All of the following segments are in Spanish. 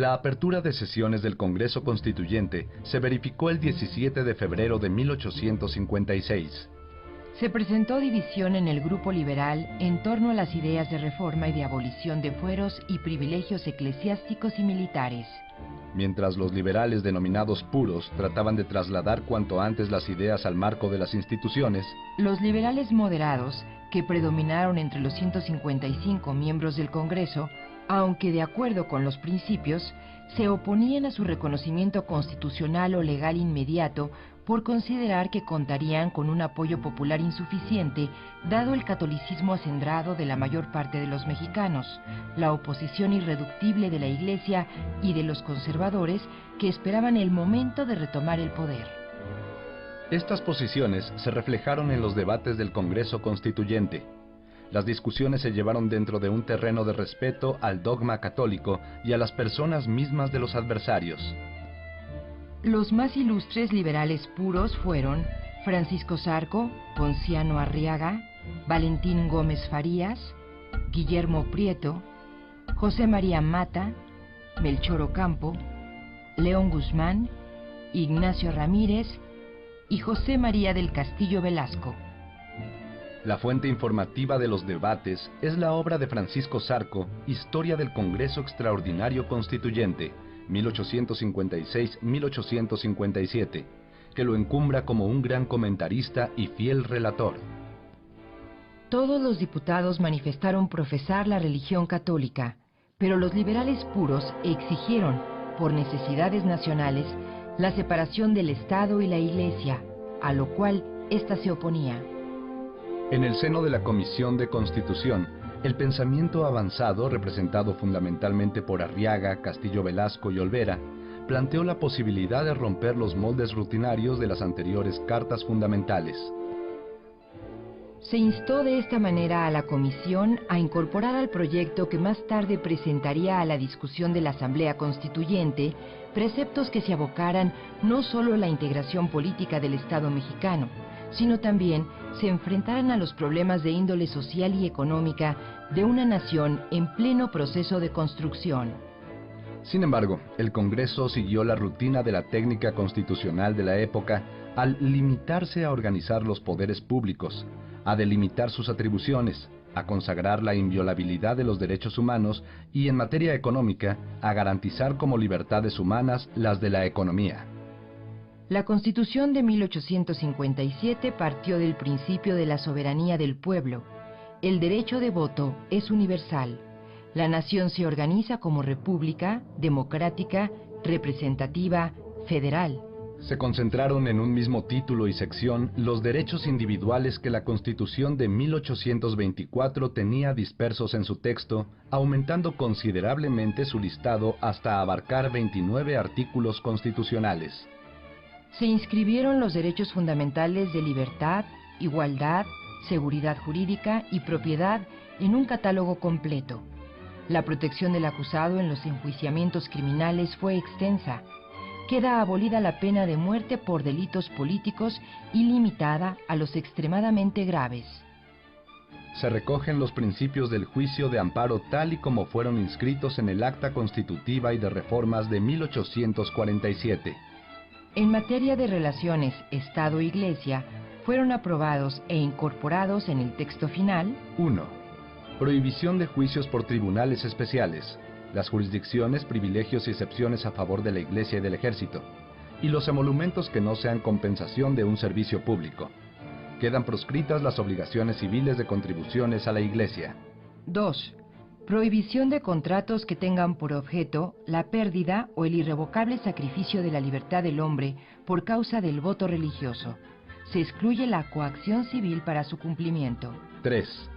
La apertura de sesiones del Congreso Constituyente se verificó el 17 de febrero de 1856. Se presentó división en el grupo liberal en torno a las ideas de reforma y de abolición de fueros y privilegios eclesiásticos y militares. Mientras los liberales denominados puros trataban de trasladar cuanto antes las ideas al marco de las instituciones, los liberales moderados, que predominaron entre los 155 miembros del Congreso, aunque de acuerdo con los principios, se oponían a su reconocimiento constitucional o legal inmediato por considerar que contarían con un apoyo popular insuficiente dado el catolicismo acendrado de la mayor parte de los mexicanos, la oposición irreductible de la Iglesia y de los conservadores que esperaban el momento de retomar el poder. Estas posiciones se reflejaron en los debates del Congreso Constituyente. Las discusiones se llevaron dentro de un terreno de respeto al dogma católico y a las personas mismas de los adversarios. Los más ilustres liberales puros fueron Francisco Zarco, Ponciano Arriaga, Valentín Gómez Farías, Guillermo Prieto, José María Mata, Melchor Ocampo, León Guzmán, Ignacio Ramírez y José María del Castillo Velasco. La fuente informativa de los debates es la obra de Francisco Zarco, Historia del Congreso Extraordinario Constituyente, 1856-1857, que lo encumbra como un gran comentarista y fiel relator. Todos los diputados manifestaron profesar la religión católica, pero los liberales puros exigieron, por necesidades nacionales, la separación del Estado y la Iglesia, a lo cual ésta se oponía. En el seno de la Comisión de Constitución, el pensamiento avanzado, representado fundamentalmente por Arriaga, Castillo Velasco y Olvera, planteó la posibilidad de romper los moldes rutinarios de las anteriores cartas fundamentales. Se instó de esta manera a la Comisión a incorporar al proyecto que más tarde presentaría a la discusión de la Asamblea Constituyente preceptos que se abocaran no solo a la integración política del Estado mexicano, sino también se enfrentaran a los problemas de índole social y económica de una nación en pleno proceso de construcción. Sin embargo, el Congreso siguió la rutina de la técnica constitucional de la época al limitarse a organizar los poderes públicos, a delimitar sus atribuciones, a consagrar la inviolabilidad de los derechos humanos y, en materia económica, a garantizar como libertades humanas las de la economía. La Constitución de 1857 partió del principio de la soberanía del pueblo. El derecho de voto es universal. La nación se organiza como república, democrática, representativa, federal. Se concentraron en un mismo título y sección los derechos individuales que la Constitución de 1824 tenía dispersos en su texto, aumentando considerablemente su listado hasta abarcar 29 artículos constitucionales. Se inscribieron los derechos fundamentales de libertad, igualdad, seguridad jurídica y propiedad en un catálogo completo. La protección del acusado en los enjuiciamientos criminales fue extensa. Queda abolida la pena de muerte por delitos políticos y limitada a los extremadamente graves. Se recogen los principios del juicio de amparo tal y como fueron inscritos en el Acta Constitutiva y de Reformas de 1847. En materia de relaciones Estado-Iglesia, fueron aprobados e incorporados en el texto final: 1. Prohibición de juicios por tribunales especiales, las jurisdicciones, privilegios y excepciones a favor de la Iglesia y del Ejército, y los emolumentos que no sean compensación de un servicio público. Quedan proscritas las obligaciones civiles de contribuciones a la Iglesia. 2. Prohibición de contratos que tengan por objeto la pérdida o el irrevocable sacrificio de la libertad del hombre por causa del voto religioso. Se excluye la coacción civil para su cumplimiento. 3.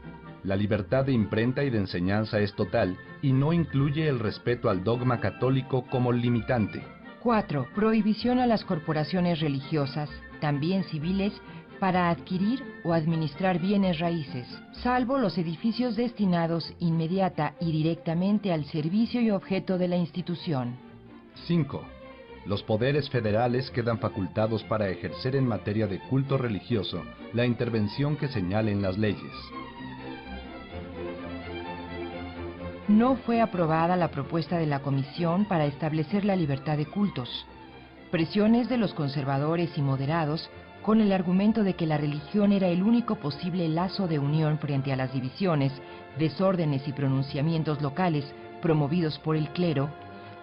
La libertad de imprenta y de enseñanza es total y no incluye el respeto al dogma católico como limitante. 4. Prohibición a las corporaciones religiosas, también civiles, para adquirir o administrar bienes raíces, salvo los edificios destinados inmediata y directamente al servicio y objeto de la institución. 5. Los poderes federales quedan facultados para ejercer en materia de culto religioso la intervención que señalen las leyes. no fue aprobada la propuesta de la Comisión para establecer la libertad de cultos. Presiones de los conservadores y moderados, con el argumento de que la religión era el único posible lazo de unión frente a las divisiones, desórdenes y pronunciamientos locales promovidos por el clero,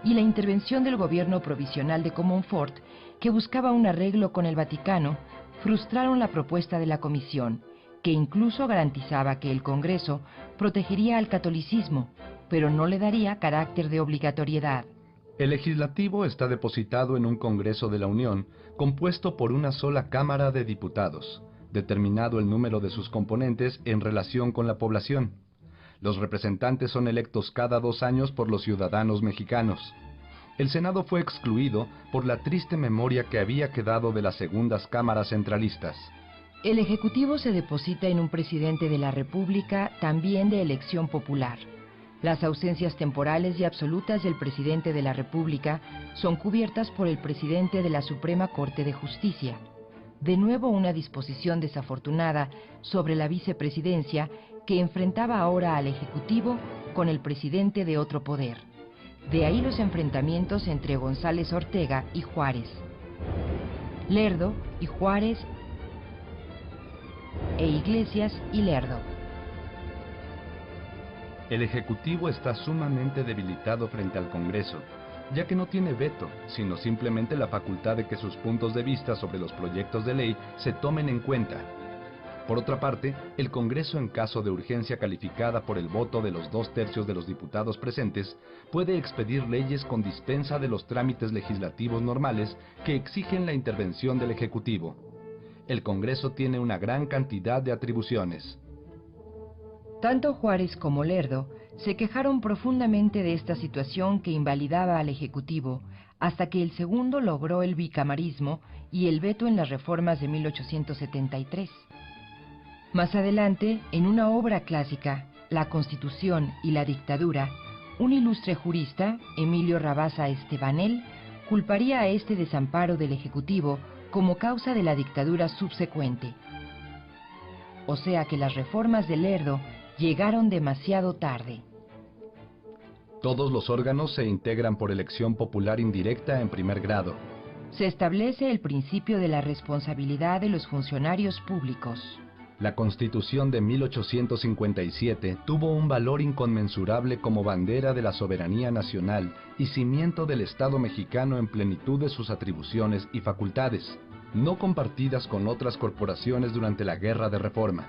y la intervención del gobierno provisional de Comonfort, que buscaba un arreglo con el Vaticano, frustraron la propuesta de la Comisión, que incluso garantizaba que el Congreso protegería al catolicismo, pero no le daría carácter de obligatoriedad. El legislativo está depositado en un Congreso de la Unión, compuesto por una sola Cámara de Diputados, determinado el número de sus componentes en relación con la población. Los representantes son electos cada 2 años por los ciudadanos mexicanos. El Senado fue excluido por la triste memoria que había quedado de las segundas cámaras centralistas. El Ejecutivo se deposita en un presidente de la República, también de elección popular. Las ausencias temporales y absolutas del presidente de la República son cubiertas por el presidente de la Suprema Corte de Justicia. De nuevo una disposición desafortunada sobre la vicepresidencia que enfrentaba ahora al Ejecutivo con el presidente de otro poder. De ahí los enfrentamientos entre González Ortega y Juárez, Lerdo y Juárez, e Iglesias y Lerdo. El Ejecutivo está sumamente debilitado frente al Congreso, ya que no tiene veto, sino simplemente la facultad de que sus puntos de vista sobre los proyectos de ley se tomen en cuenta. Por otra parte, el Congreso, en caso de urgencia calificada por el voto de los 2/3 de los diputados presentes, puede expedir leyes con dispensa de los trámites legislativos normales que exigen la intervención del Ejecutivo. El Congreso tiene una gran cantidad de atribuciones. Tanto Juárez como Lerdo se quejaron profundamente de esta situación que invalidaba al Ejecutivo, hasta que el segundo logró el bicamarismo y el veto en las reformas de 1873. Más adelante, en una obra clásica, La Constitución y la Dictadura, un ilustre jurista, Emilio Rabasa Estebanel, culparía a este desamparo del Ejecutivo como causa de la dictadura subsecuente. O sea que las reformas de Lerdo llegaron demasiado tarde. Todos los órganos se integran por elección popular indirecta en primer grado. Se establece el principio de la responsabilidad de los funcionarios públicos. La Constitución de 1857 tuvo un valor inconmensurable como bandera de la soberanía nacional y cimiento del Estado mexicano en plenitud de sus atribuciones y facultades, no compartidas con otras corporaciones durante la Guerra de Reforma,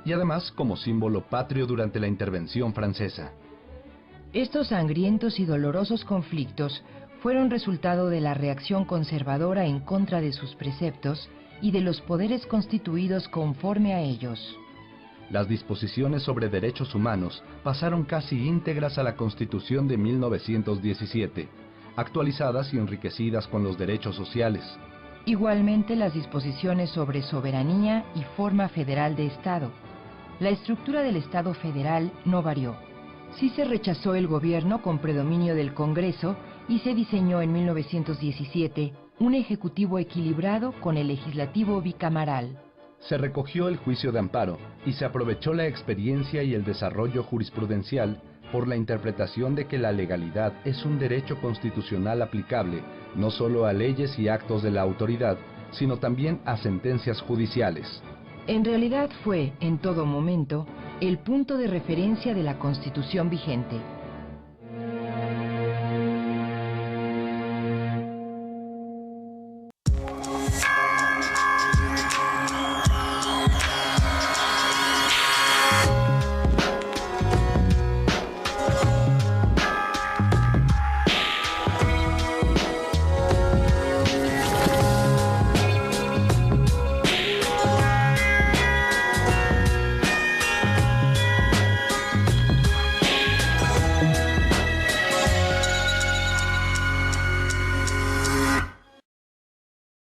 y además como símbolo patrio durante la intervención francesa. Estos sangrientos y dolorosos conflictos fueron resultado de la reacción conservadora en contra de sus preceptos y de los poderes constituidos conforme a ellos. Las disposiciones sobre derechos humanos pasaron casi íntegras a la Constitución de 1917, actualizadas y enriquecidas con los derechos sociales. Igualmente las disposiciones sobre soberanía y forma federal de Estado. La estructura del Estado federal no varió. Sí se rechazó el gobierno con predominio del Congreso y se diseñó en 1917 un ejecutivo equilibrado con el legislativo bicameral. Se recogió el juicio de amparo y se aprovechó la experiencia y el desarrollo jurisprudencial por la interpretación de que la legalidad es un derecho constitucional aplicable no solo a leyes y actos de la autoridad, sino también a sentencias judiciales. En realidad fue, en todo momento, el punto de referencia de la Constitución vigente.